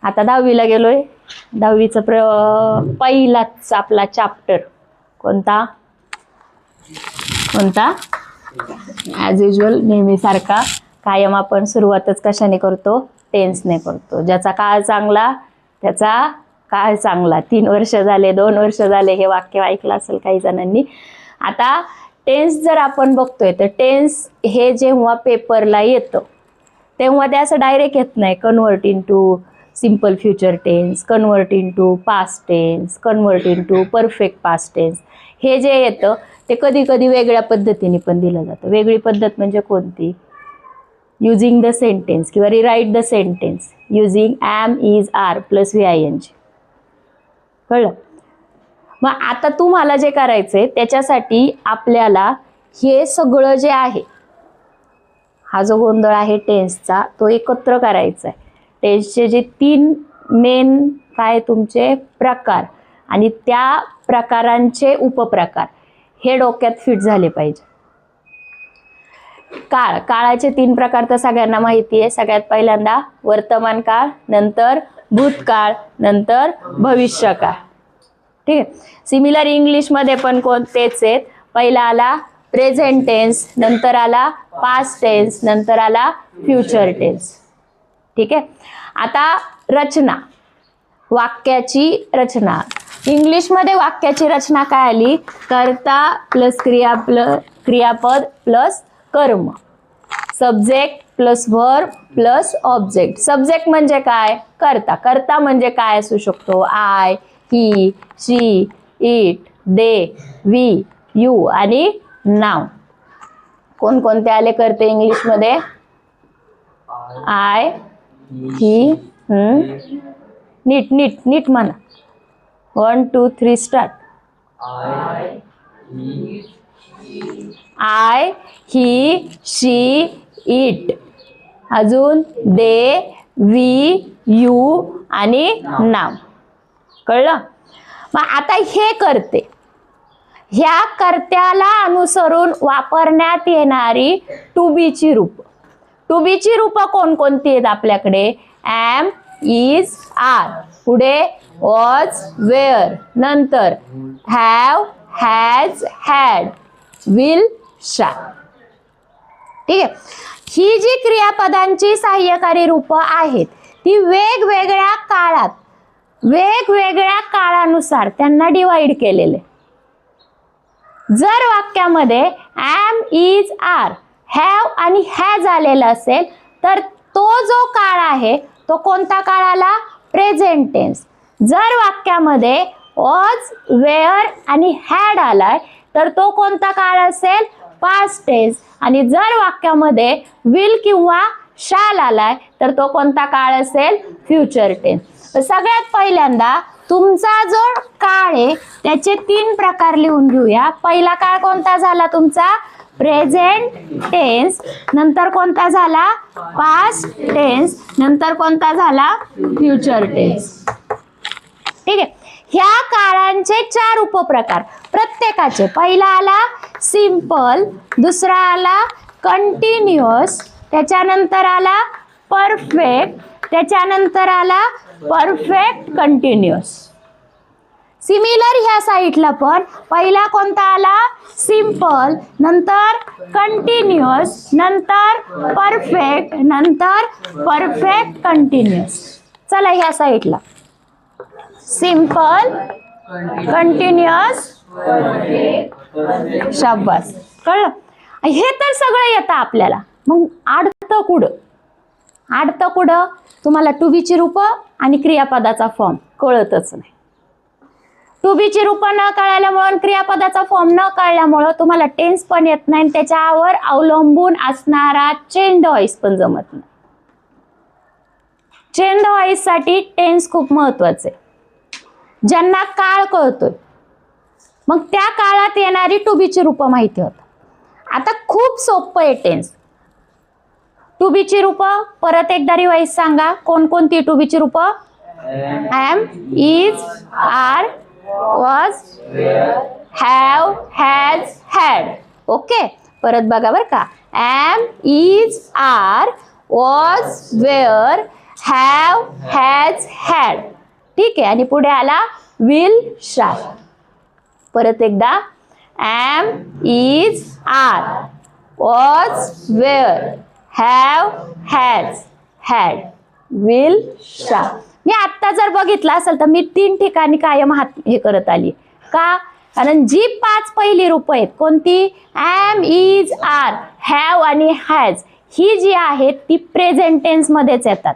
आता 10वीला गेलोय. 10वीचा पहिलाच आपला चॅप्टर कोणता कोणता ॲज युजल नेहमीसारखा कायम आपण सुरुवातच कशाने करतो? टेन्सने करतो. ज्याचा काळ चांगला त्याचा काळ चांगला. 3 वर्ष झाले, 2 वर्ष झाले, हे वाक्य ऐकलं असेल काही जणांनी. आता टेन्स जर आपण बघतोय तर टेन्स हे जेव्हा पेपरला येतं तेव्हा ते असं डायरेक्ट येत नाही. Convert into simple future tense, convert into past tense, convert into perfect past tense, हे जे येतं ते कधी कधी वेगळ्या पद्धतीने पण दिलं जातं. वेगळी पद्धत म्हणजे कोणती? युजिंग द सेंटेन्स किंवा rewrite the sentence using am, is, are plus VING. कळलं? मग आता तुम्हाला जे करायचंय त्याच्यासाठी आपल्याला हे सगळं जे आहे, हा जो गोंधळ आहे टेन्सचा, तो एकत्र करायचा आहे. टेन्सचे जे 3 मेन काय तुमचे प्रकार आणि त्या प्रकारांचे उपप्रकार हे डोक्यात फिट झाले पाहिजे. काळाचे 3 प्रकार तर सगळ्यांना माहिती आहे. सगळ्यात पहिल्यांदा वर्तमान काळ, नंतर भूतकाळ, नंतर भविष्यकाळ. ठीक आहे. सिमिलर इंग्लिशमध्ये पण तेच आहेत. पहिला आला प्रेझेंट टेन्स, नंतर आला पास्ट टेन्स, नंतर आला फ्युचर टेन्स. ठीक आहे. आता रचना, वाक्याची रचना. इंग्लिशमध्ये वाक्याची रचना काय आली? कर्ता प्लस क्रियापद प्लस कर्म, subject plus verb plus object. Subject म्हणजे काय? कर्ता. कर्ता म्हणजे काय असू शकतो? I, he, she, it, they, we, you आणि नाव. कोणकोणते आले कर्ते इंग्लिशमध्ये? आय, ही, नीट नीट नीट म्हणा. 1 2 3 start. I, he, she, it, अजून दे, वी, यू आणि नाव. कळलं? मग आता हे करते, ह्या कर्त्याला अनुसरून वापरण्यात येणारी टू बीची रूप. टू बीची रूप कोणकोणती आहेत आपल्याकडे? am, is, are, पुढे was, were, नंतर have, has, had, will, shall. ठीक आहे. ही जी क्रियापदांची सहाय्यकारी रूप आहेत ती वेगवेगळ्या काळात वेगवेगळ्या काळानुसार त्यांना डिवाइड केलेले. जर वाक्यामध्ये am, is, are, have आणि has आलेला असेल तर तो जो काळ आहे तो कोणता काळ आला? Present tense. जर वाक्यामध्ये was, were आणि had आलाय तर तो कोणता काळ असेल? Past tense. आणि जर वाक्यामध्ये will किंवा shall आलाय तर तो कोणता काळ असेल? Future tense. सगळ्यात पहिल्यांदा तुमचा जो काळ आहे त्याचे 3 प्रकार लिहून घेऊया. पहिला काळ कोणता झाला तुमचा? Present tense. नंतर कोणता झाला? Past tense. नंतर कोणता झाला? Future tense. ठीक आहे. ह्या काळांचे 4 उपप्रकार प्रत्येकाचे. पहिला आला सिंपल, दुसरा आला कंटिन्युअस, त्याच्यानंतर आला परफेक्ट, त्याच्यानंतर आला परफेक्ट कंटिन्युअस. सिमिलर ह्या साईडला पण पहिला कोणता आला? सिंपल, नंतर कंटिन्युअस, नंतर परफेक्ट, नंतर परफेक्ट कंटिन्युअस. चला ह्या साईडला सिंपल, कंटिन्युअस, शाबास. कळलं? हे तर सगळं येतं आपल्याला. मग आडतं कुठं? आडतं कुठं? तुम्हाला टू बीची रूप आणि क्रियापदाचा फॉर्म कळतच नाही. टू बीची रूप न कळल्यामुळे, क्रियापदाचा फॉर्म न कळल्यामुळं तुम्हाला टेन्स पण येत नाही, त्याच्यावर अवलंबून असणारा चेंड व्हॉइस पण जमत नाही. चेंड व्हॉइस साठी टेन्स खूप महत्वाचे. ज्यांना काळ कळतोय मग त्या काळात येणारी टू बीची रूप माहिती होतं. आता खूप सोपं आहे टेन्स. टू बीची रूप परत एकदा रिवाइज सांगा. कोणकोणती टू बीची रूप? am, is, are, was, have, has, had. Okay. परत बघा बरं का. am, is, are, was, were, have, has, had. ठीक आहे, आणि पुढे आला विल, शाल. परत एकदा am, is, are, was, were, have, has, had, will, shall. मी आत्ता जर बघितलं असेल तर मी 3 ठिकाणी कायम हात हे करत आली. का? कारण जी 5 पहिली रूप आहेत कोणती? am, is, are, have आणि has ही जी आहेत ती प्रेझेंट टेन्स मध्येच येतात.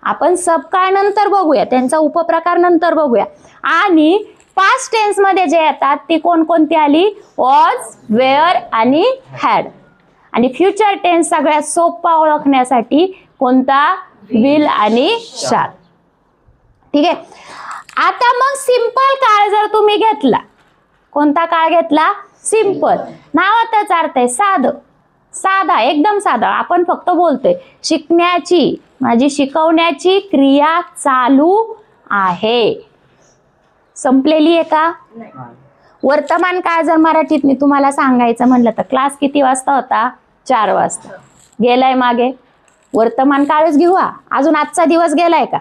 आपण सबकाळ नंतर बघूया, त्यांचा उपप्रकार नंतर बघूया. आणि पास्ट टेन्स मध्ये जे येतात ती कोणकोणती आली? वॉज, वेअर आणि हॅड. आणि फ्युचर टेन्स सगळ्यात सोपा ओळखण्यासाठी कोणता? विल आणि शाल. ठीक आहे. आता मग सिंपल काळ जर तुम्ही घेतला, कोणता काळ घेतला? सिंपल. नावातच अर्थ आहे साधं, साधा, एकदम साधा. आपण फक्त बोलतोय शिकण्याची, माझी शिकवण्याची क्रिया चालू आहे. संपलेली आहे का? वर्तमान काळ जर मराठीत मी तुम्हाला सांगायचं म्हणलं तर क्लास किती वाजता होता? 4 वाजता. गेलाय मागे? वर्तमान काळच घेऊ. अजून आजचा दिवस गेलाय का?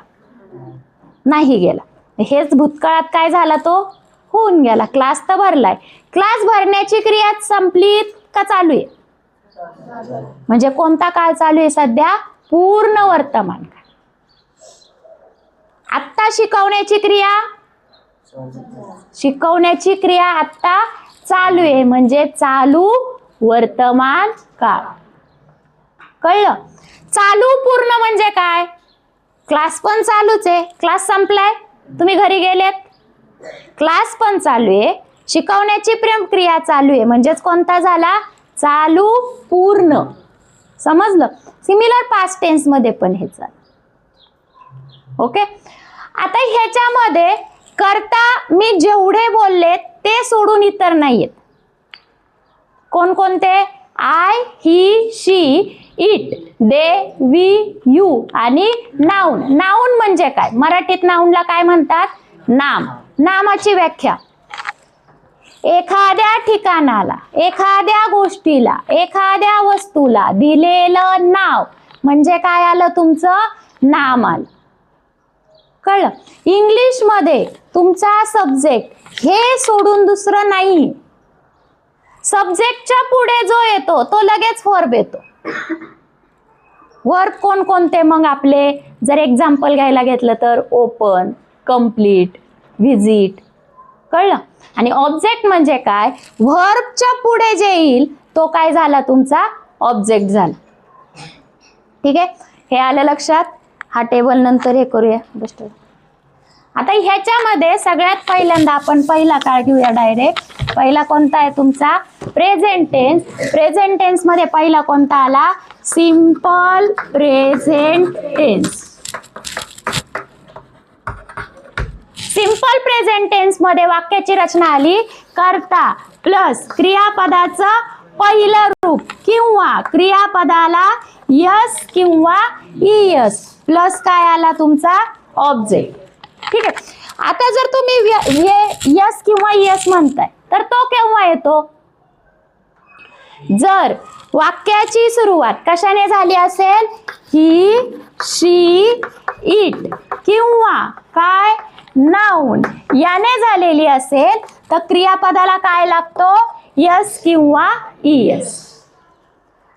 नाही गेला. हेच भूतकाळात काय झाला? तो होऊन गेला. क्लास तर भरलाय. क्लास भरण्याची क्रिया संपली का चालू आहे? म्हणजे कोणता काळ चालू आहे सध्या? पूर्ण वर्तमान काळ. आत्ता शिकवण्याची क्रिया, शिकवण्याची क्रिया आत्ता चालू आहे म्हणजे चालू वर्तमान काळ. कळलं? चालू पूर्ण म्हणजे काय? क्लास पण चालूच आहे. क्लास संपलाय, तुम्ही घरी गेलेत, क्लास पण चालू आहे, शिकवण्याची क्रिया चालू आहे म्हणजेच कोणता झाला? चालू पूर्ण. समजलं? सिमिलर पास्ट टेन्स मध्ये पण हे चालू. ओके. आता ह्याच्यामध्ये करता मी जेवढे बोलले ते सोडून इतर नाहीयेत. कोणकोणते? I, he, she, it, they, we, you आणि नाउन. नाउन म्हणजे काय? मराठीत नाउनला काय म्हणतात? नाम. नामाची व्याख्या एखाद्या ठिकाणाला, एखाद्या गोष्टीला, एखाद्या वस्तूला दिलेलं नाव म्हणजे काय आलं? तुमचं नाम आलं. कळलं? इंग्लिश मध्ये तुमचा सब्जेक्ट हे सोडून दुसरं नाही. सब्जेक्टच्या पुढे जो येतो तो लगेच वर्ब येतो. वर्ब कोणकोणते मग आपले? जर एक्झाम्पल घ्यायला घेतलं तर ओपन, कंप्लीट, व्हिजिट. कळलं? आणि ऑब्जेक्ट म्हणजे काय? वर्बच्या पुढे जे येईल तो काय झाला? तुमचा ऑब्जेक्ट झाला. ठीक आहे, हे आलं लक्षात? हा टेबल नंतर हे करूया. आता ह्याच्यामध्ये सगळ्यात पहिल्यांदा आपण पहिला काळ घेऊया डायरेक्ट. पहिला कोणता आहे तुमचा? Present tense. प्रेझेंट टेन्स मध्ये पहिला कोणता आला? Simple present tense. Simple present tense मध्ये वाक्याची रचना आली कर्ता प्लस क्रियापदाचं पहिलं रूप किंवा क्रियापदाला यस किंवा ईएस प्लस काय आला? तुमचा ऑब्जेक्ट. ठीक आहे. आता जर तुम्ही यस किंवा यस म्हणताय तर तो केव्हा येतो? जर वाक्याची सुरुवात कशाने झाली असेल? ही, शी, इट किंवा काय? नाउन याने झालेली असेल तर क्रियापदाला काय लागतो? यस किंवा ईएस.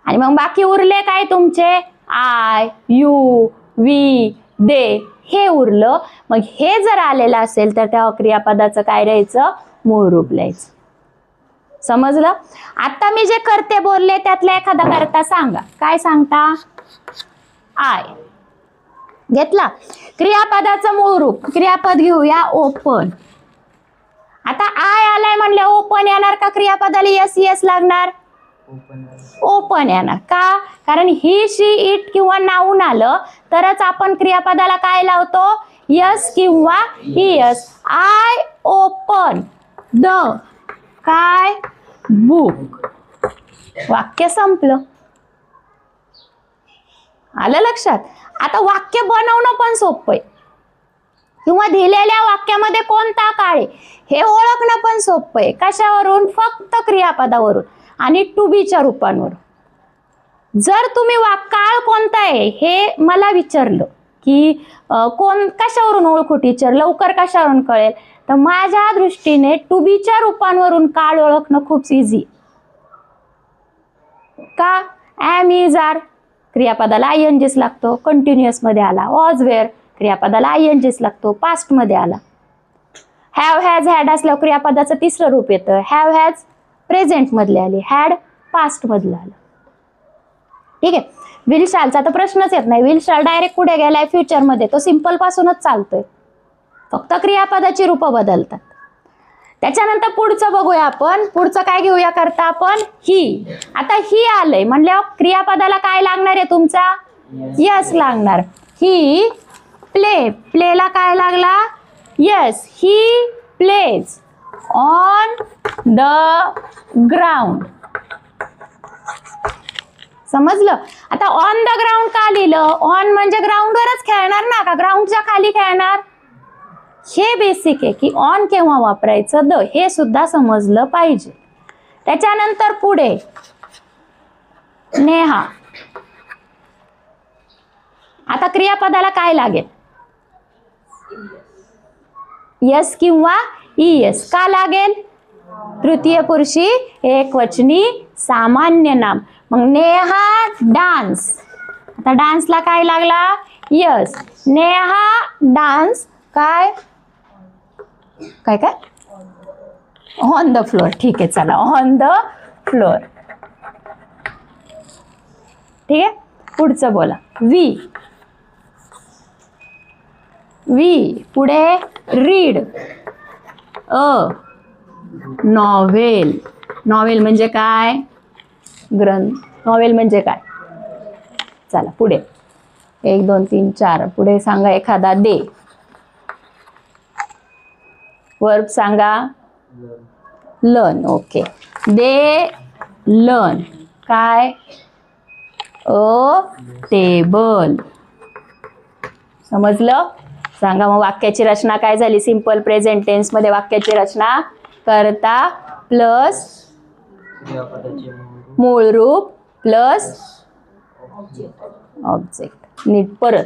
आणि मग बाकी उरले काय तुमचे? आय, यू, वी, दे हे उरलं. मग हे जर आलेलं असेल तर त्या क्रियापदाचं काय राहायचं? मूळ रूप लिहायचं. समजलं? आता मी जे करते बोलले त्यातला एखादा करता सांगा. काय सांगता? आय घेतला. क्रियापदाचं मूळ रूप क्रियापद घेऊया ओपन. आता आय आलाय म्हणले ओपन येणार का? क्रियापदाला यस यस लागणार? ओपन येणार. का? कारण ही, शी, इट किंवा नाउन आलं तरच आपण क्रियापदाला काय लावतो? यस किंवा ईएस. आय ओपन द काय? बुक. वाक्य संपलं. आलं लक्षात? आता वाक्य बनवणं पण सोपं आहे किंवा दिलेल्या वाक्यामध्ये कोणता काळ आहे हे ओळखणं पण सोपं आहे. कशावरून? फक्त क्रियापदावरून आणि टू बीच्या रूपांवरून. जर तुम्ही काळ कोणता आहे हे मला विचारलं की कोण कशावरून ओळखू टीचर, लवकर कशावरून कळेल, तर माझ्या दृष्टीने टू बीच्या रूपांवरून काळ ओळखणं खूप इझी. का? एम इज आर क्रियापदाला आयएनजीच लागतो, कंटिन्युअस मध्ये आला. वॉज वेअर क्रियापदाला आयएनजीच लागतो, पास्ट मध्ये आला. हॅव हॅज हॅड असल्यावर क्रियापदाचं तिसरं रूप येतं. हॅव हॅज प्रेझेंट मधले आले, हॅड पास्ट मधलं आलं. ठीक आहे. विल शालचा तर प्रश्नच येत नाही. विल शाल डायरेक्ट कुठे गेलाय? फ्युचर मध्ये. तो सिंपल पासूनच चालतोय, फक्त क्रियापदाची रूप बदलतात. त्याच्यानंतर पुढचं बघूया आपण. पुढचं काय घेऊया करता आपण? ही. आता ही आलंय म्हणल्यावर क्रियापदाला काय लागणार आहे तुमचा? यस लागणार. ही प्ले, प्लेला काय लागला? Yes. He plays on the ground. समजलं? आता ऑन द ग्राउंड का लिहिलं? ऑन म्हणजे ग्राउंडवरच खेळणार ना, का ग्राउंडच्या खाली खेळणार? हे बेसिक आहे की ऑन केव्हा वापरायचं, द हे सुद्धा समजलं पाहिजे. त्याच्यानंतर पुढे नेहा. आता क्रियापदाला काय लागेल? यस किंवा ईएस. का लागेल? तृतीय पुरुषी एकवचनी सामान्य नाम. मग नेहा डान्स. आता डान्सला काय लागला? यस. नेहा डान्स काय काय काय ऑन द फ्लोर. ठीक आहे, चला ऑन द फ्लोर. ठीक आहे. पुढचं बोला. वी. वी पुढे रीड अ नॉव्हेल. नॉव्हेल म्हणजे काय? ग्रंथ. नॉव्हेल म्हणजे काय? चला पुढे 1 2 3 4 पुढे सांगा एखादा. दे. वर्ब सांगा. लर्न. ओके. दे लर्न काय? अ टेबल. समजलं? सांगा मग वाक्याची रचना काय झाली? सिंपल प्रेझेंट टेन्स मध्ये वाक्याची रचना करता प्लस मूळ रूप प्लस ऑब्जेक्ट. नीट परत.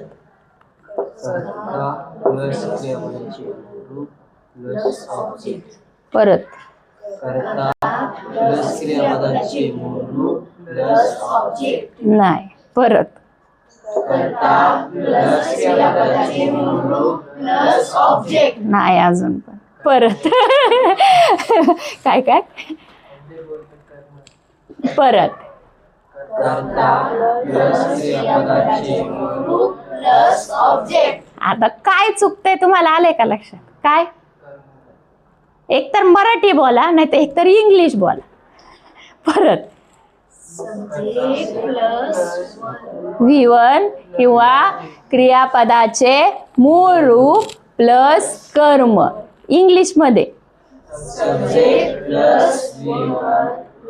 परत. नाही. परत. नाही अजून पण. परत. काय काय? परत. आता काय चुकतंय तुम्हाला? आलंय का लक्षात? काय? एकतर मराठी बोला, नाही तर एकतर इंग्लिश बोला. परत. V1 किंवा क्रियापदाचे मूळ रूप प्लस कर्म. इंग्लिश मध्ये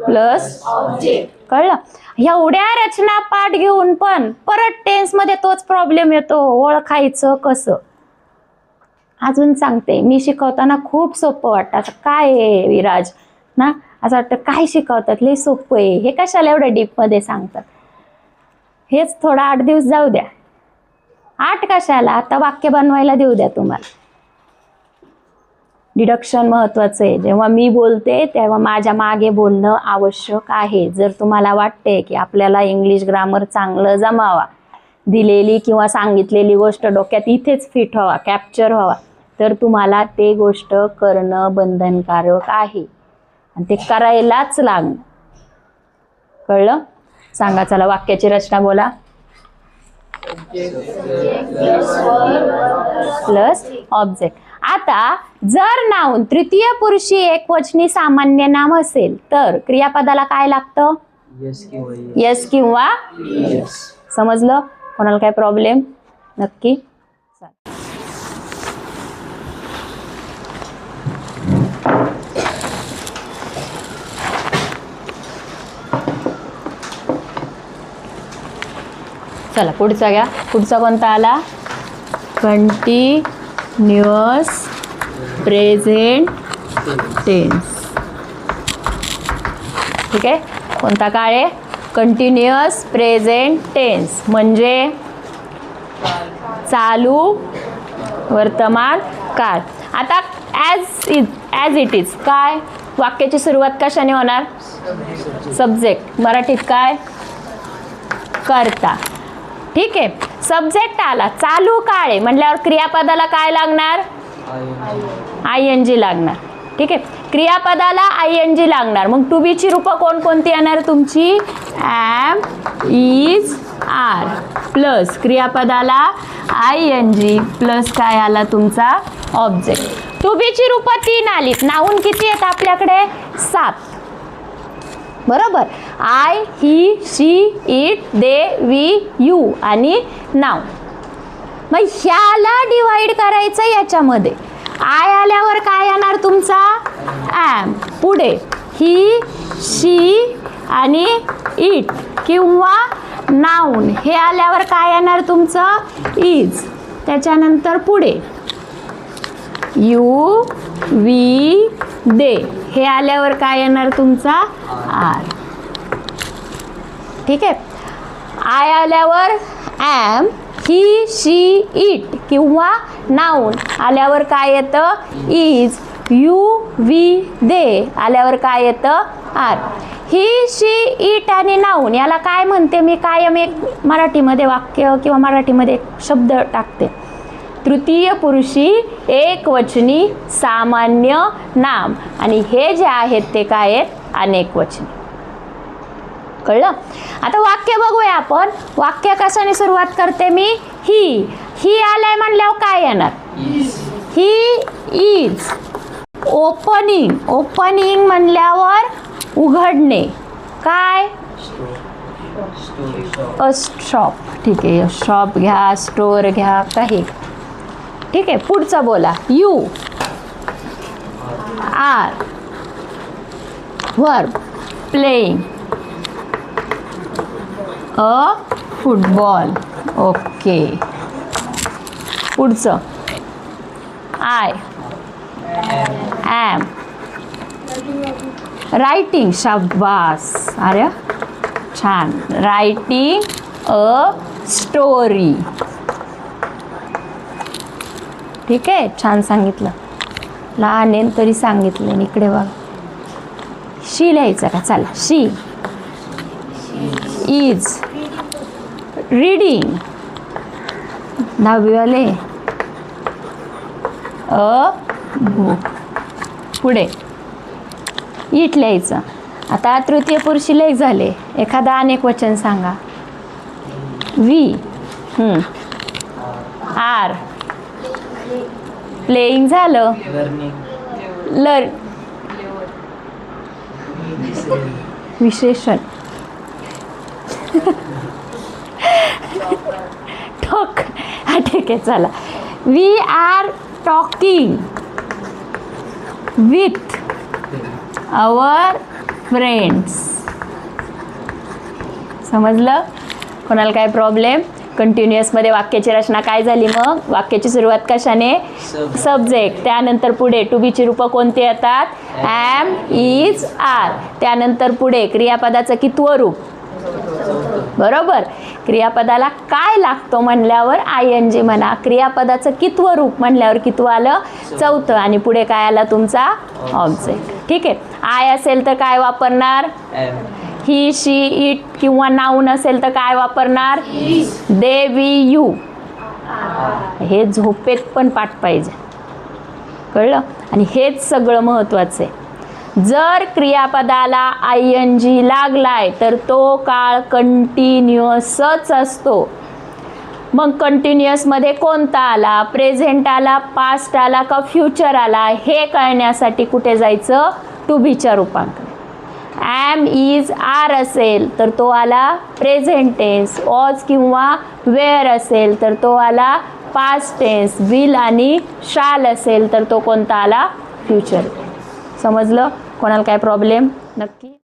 प्लस ऑब्जेक्ट. कळलं? एवढ्या रचना पाठ घेऊन पण परत टेन्स मध्ये तोच प्रॉब्लेम येतो. ओळखायचं कसं? अजून सांगते. मी शिकवताना खूप सोपं वाटतं. असं काय आहे विराज ना, असं वाटतं काय शिकवतात, लय सोपं आहे, हे कशाला एवढं डीप मध्ये सांगतात. हेच थोडा 8 दिवस जाऊ द्या. 8 कशाला, आता वाक्य बनवायला देऊ द्या तुम्हाला. डिडक्शन महत्वाचं आहे. जेव्हा मी बोलते तेव्हा माझ्या मागे बोलणं आवश्यक आहे. जर तुम्हाला वाटते की आपल्याला इंग्लिश ग्रामर चांगलं जमावा, दिलेली किंवा सांगितलेली गोष्ट डोक्यात इथेच फिट व्हावा, कॅप्चर व्हावा, तर तुम्हाला ते गोष्ट करणं बंधनकारक आहे आणि ते करायलाच लागणं. कळलं? सांगा चला वाक्याची रचना बोला. Plus object. आता जर नाउन तृतीय पुरुषी एकवचनी सामान्य नाम असेल तर क्रियापदाला काय लागतं? यस किंवा यस. समजलं? कोणाला काय प्रॉब्लेम? नक्की. चला पुढचा घ्या. पुढचा कोणता आला? Continuous present tense. ठीक आहे. कोणता काळ आहे? Continuous present tense. म्हणजे चालू वर्तमान काळ. आता ॲज इट इज काय वाक्याची सुरुवात कशाने होणार? सब्जेक्ट. मराठीत काय? कर्ता. ठीक आहे. सब्जेक्ट आला, चालू काळ आहे म्हटल्यावर क्रियापदाला काय लागणार? ING लागणार. ठीक आहे. क्रियापदाला ING लागणार. मग टू बी ची रूपं कोणकोणती येणार तुमची? am, is, are प्लस क्रियापदाला ING प्लस काय आला तुमचा? ऑब्जेक्ट. टू बी ची रूपं 3 आलीत. नाऊन किती आहेत आपल्याकडे? 7. बरोबर. I, he, she, it, they, we, you आणि नाव. मग ह्याला डिवाइड करायचं याच्यामध्ये. आय आल्यावर काय येणार तुमचा? ॲम. पुढे ही, शी आणि इट किंवा नाऊन हे आल्यावर काय येणार तुमचं? इज. त्याच्यानंतर पुढे यू, वी, दे हे आल्यावर काय येणार तुमचा? आर. ठीक आहे. आय आल्यावर ॲम, ही, शी, इट किंवा नाऊन आल्यावर काय येतं? इज. यू, वी, दे आल्यावर काय येतं? आर. ही, शी, इट आणि नाऊन याला काय म्हणते मी? कायम एक मराठीमध्ये वाक्य किंवा मराठीमध्ये एक शब्द टाकते. तृतीय पुरुषी एकवचनी सामान्य नाम आणि हे जे आहेत ते काय आहेत? अनेकवचनी. कळलं? आता वाक्य बघूया आपण. वाक्य कशाने सुरुवात करते मी? ही आलाय म्हणल्यावर काय येणार? He is. ओपनिंग म्हणल्यावर उघडणे. काय? शॉप. ठीक आहे. शॉप घ्या, स्टोअर घ्या, काही. ठीक आहे. पुढचं बोला. You are verb playing a football. Okay. पुढचं आय ॲम रायटिंग. शाबास. अरे छान. Writing a story. ठीक आहे. छान सांगितलं. लहान आहे तरी सांगितलं. इकडे बघ. शी लिहायचं का? चला. She is reading. 10वीवाले अ बुक. पुढे इट लिहायचं. आता तृतीय पुरुषी लेख झाले. एखादा अनेक वचन सांगा. वी आर प्लेइंग झालं. लर्न विशेषण टॉक. हा ठीक आहे. चला. We are talking with our friends. समजलं? कोणाला काय प्रॉब्लेम? कंटिन्युअसमध्ये वाक्याची रचना काय झाली? मग वाक्याची सुरुवात कशाने? सब्जेक्ट. त्यानंतर पुढे टू बीची रूपं कोणती येतात? Am, is, are. त्यानंतर पुढे क्रियापदाचं कितवं रूप? बरोबर. क्रियापदाला काय लागतो म्हणल्यावर ING म्हणा. क्रियापदाचं कितवं रूप म्हणल्यावर कितवं आलं? 4थं. आणि पुढे काय आला तुमचा? ऑब्जेक्ट. ठीक आहे. आय असेल तर काय वापरणार? ही, शी, इट किंवा नाऊन असेल तर काय वापरणार? दे, वी, यू. हे झोपेत पण पाठ पाहिजे. कळलं? आणि हेच सगळं महत्त्वाचं आहे. जर क्रियापदाला ING लागलाय तर तो काळ कंटिन्युअसच असतो. मग कंटिन्युअसमध्ये कोणता आला? प्रेझेंट आला, पास्ट आला का फ्युचर आला हे कळण्यासाठी कुठे जायचं? टू बीच्या रूपांकडे. ॲम, इज, आर असेल तर तो आला प्रेझेंट टेन्स. वॉज किंवा वेअर असेल तर तो आला पास्ट टेन्स. विल आणि शाल असेल तर तो कोणता आला? फ्युचर. समजलं? कोणाला काय प्रॉब्लेम? नक्की.